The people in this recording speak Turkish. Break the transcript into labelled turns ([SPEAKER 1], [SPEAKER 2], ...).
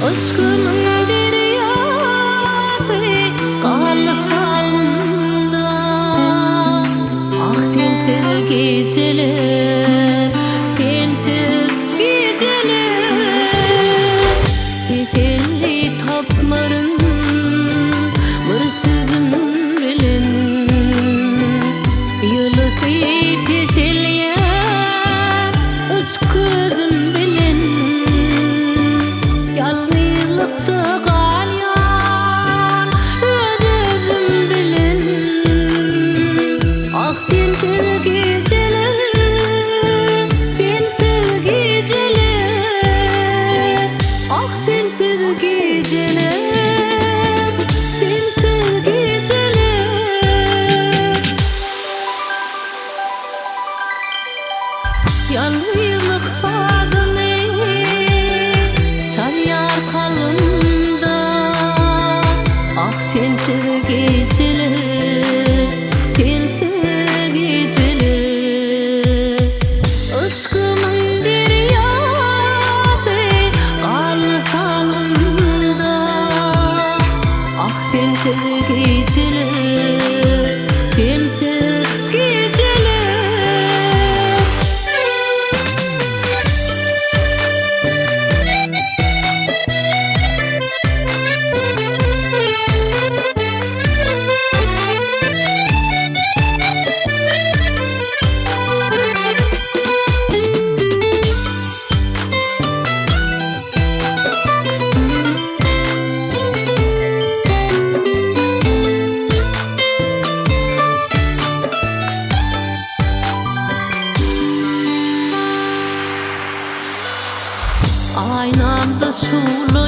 [SPEAKER 1] Aşkımın deryası kalsalımda. Ah sensiz geceler, sensiz geceler. Teselli tapmarım bir sözüm bilen. Yılısı teselliye aşk gözüm bilen. Yalnızlıkta kalyan özüm bilen. Ah sensiz geceler, sensiz geceler. Ah sensiz geceler, sensiz geceler. Yalnızlık sazını çalar kalbimde. Ah sensiz geceler, sensiz geceler. Aşkımın deryası kalsalımda. Ah sensiz geceler, sensiz geceler. Aynamda sulu